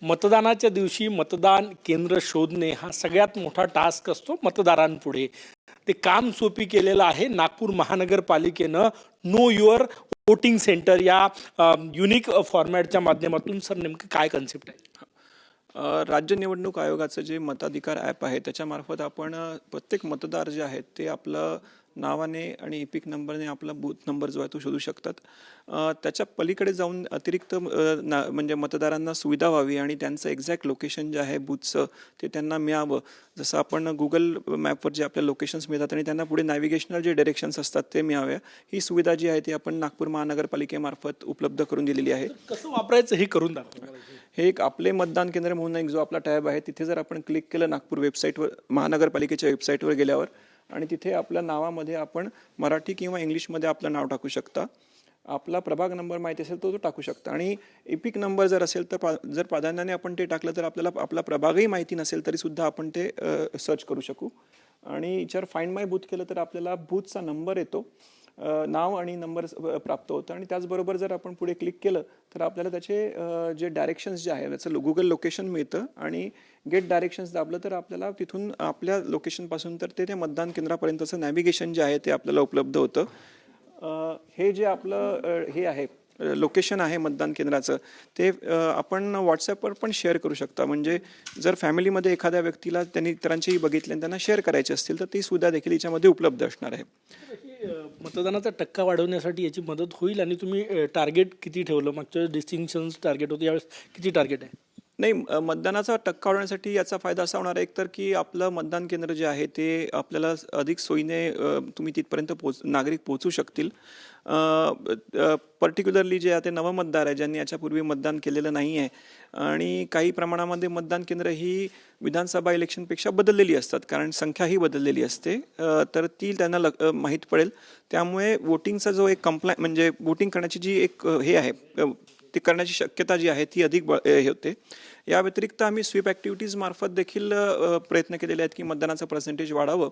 मतदानाच्या दिवशी मतदान केंद्र शोधणे हा सगळ्यात मोठा टास्क असतो मतदारांपुढे. ते काम सोपी केलेलं आहे नागपूर महानगरपालिकेनं नो युअर वोटिंग सेंटर या युनिक फॉर्मॅटच्या माध्यमातून. सर नेमकं काय कन्सेप्ट आहे? राज्य निवडणूक आयोगाचं जे मताधिकार ॲप आहे त्याच्यामार्फत आपण प्रत्येक मतदार जे आहेत ते आपलं नावाने आणि इपिक नंबरने आपला बूथ नंबर जो आहे तो शोधू शकतात. त्याच्या पलीकडे जाऊन अतिरिक्त म्हणजे मतदारांना सुविधा व्हावी आणि त्यांचं एक्झॅक्ट लोकेशन जे आहे बूथचं ते त्यांना मिळावं. जसं आपण गुगल मॅपवर जे आपल्या लोकेशन्स मिळतात आणि त्यांना पुढे नॅव्हिगेशनल जे डायरेक्शन्स असतात ते मिळाव्या, ही सुविधा जी आहे ती आपण नागपूर महानगरपालिकेमार्फत उपलब्ध करून दिलेली आहे. कसं वापरायचं हे करून दाखवा. हे एक आपले मतदान केंद्र म्हणून एक जो आपला टॅब आहे तिथे जर आपण क्लिक केलं नागपूर वेबसाईटवर, महानगरपालिकेच्या वेबसाईटवर गेल्यावर, आणि तिथे आपल्या नावामध्ये आपण मराठी किंवा इंग्लिशमध्ये आपलं नाव टाकू शकता. आपला प्रभाग नंबर माहिती असेल तो टाकू शकता आणि इपिक नंबर जर असेल तर जर प्राधान्याने आपण ते टाकलं तर आपल्याला आपला प्रभागही माहिती नसेल तरी सुद्धा आपण ते सर्च करू शकू. आणि याच्यावर फाइंड माय बूथ केलं तर आपल्याला बूथचा नंबर येतो, नाव आणि नंबर प्राप्त होतं. आणि त्याचबरोबर जर आपण पुढे क्लिक केलं तर आपल्याला त्याचे जे डायरेक्शन्स जे आहे त्याचं गुगल लोकेशन मिळतं आणि गेट डायरेक्शन्स दाबलं तर आपल्याला तिथून आपल्या लोकेशनपासून तर ते मतदान केंद्रापर्यंतचं नॅव्हिगेशन जे आहे ते आपल्याला उपलब्ध होतं. हे जे आपलं हे आहे लोकेशन आहे मतदान केंद्राचं ते आपण व्हॉट्सॲपवर पण शेअर करू शकता. म्हणजे जर फॅमिलीमध्ये एखाद्या व्यक्तीला त्यांनी इतरांचेही बघितले आणि त्यांना शेअर करायचे असतील तर ती सुविधा देखील याच्यामध्ये उपलब्ध असणार आहे. मतदानाचा टक्का वाढवण्यासाठी याची मदत होईल. आणि तुम्ही टार्गेट किती ठेवलं? मागच्या डिस्टिंक्शन टार्गेट होतं, यावेळेस किती टार्गेट आहे? नाही, मतदानाचा टक्का वाढवण्यासाठी याचा फायदा असा होणार आहे एक तर की आपलं मतदान केंद्र जे आहे ते आपल्याला अधिक सोयीने तुम्ही तिथपर्यंत नागरिक पोहोचू शकतील. पर्टिक्युलरली जे आहे ते नवमतदार आहे ज्यांनी याच्यापूर्वी मतदान केलेलं नाही आहे आणि काही प्रमाणामध्ये मतदान केंद्र ही विधानसभा इलेक्शनपेक्षा बदललेली असतात कारण संख्याही बदललेली असते, तर ती त्यांना माहीत पडेल. त्यामुळे वोटिंगचा जो एक म्हणजे वोटिंग करण्याची जी एक हे आहे ती करण्याची शक्यता जी आहे ती अधिक हे होते. या व्यतिरिक्त आम्ही स्वीप ॲक्टिव्हिटीज मार्फत देखील प्रयत्न केलेले आहेत की मतदानाचं पर्सेंटेज वाढावं.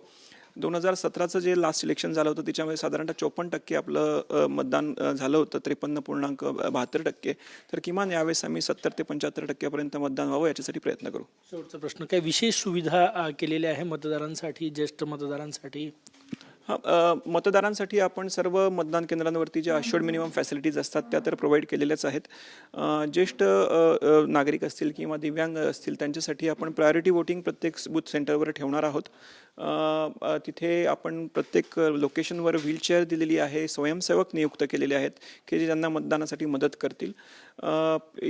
2017चं जे लास्ट इलेक्शन झालं होतं त्याच्यामध्ये साधारणतः 54% आपलं मतदान झालं होतं, 53.72%. तर किमान यावेळेस आम्ही 70 ते 75% मतदान व्हावं याच्यासाठी प्रयत्न करू. शेवटचा प्रश्न, काय विशेष सुविधा केलेल्या आहे मतदारांसाठी, ज्येष्ठ मतदारांसाठी? मतदारांसाठी आपण सर्व मतदान केंद्रांवरती ज्या अश्युअर्ड मिनिमम फॅसिलिटीज असतात त्या तर प्रोव्हाइड केलेल्याच आहेत. ज्येष्ठ नागरिक असतील किंवा दिव्यांग असतील त्यांच्यासाठी आपण प्रायोरिटी वोटिंग प्रत्येक बूथ सेंटरवर ठेवणार आहोत. तिथे आपण प्रत्येक लोकेशनवर व्हीलचेअर दिलेली आहे, स्वयंसेवक नियुक्त केलेले आहेत की जे ज्यांना मतदानासाठी मदत करतील.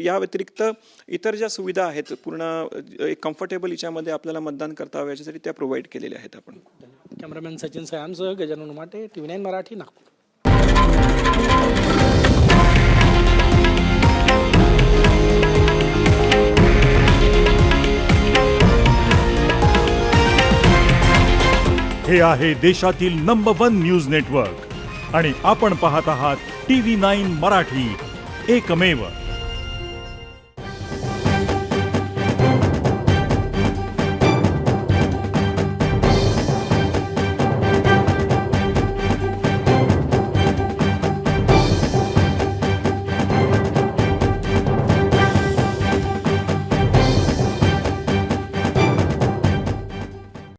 या व्यतिरिक्त इतर ज्या सुविधा आहेत पूर्ण एक कम्फर्टेबल याच्यामध्ये आपल्याला मतदान करता यावं याच्यासाठी त्या प्रोव्हाइड केलेल्या आहेत आपण. कॅमेरामॅन सचिन सयामसह गजानन उमाटे, TV9 मराठी, नागपूर. हे आहे देशातील नंबर 1 न्यूज नेटवर्क आणि आपण पाहत आहात TV9 मराठी, एकमेव.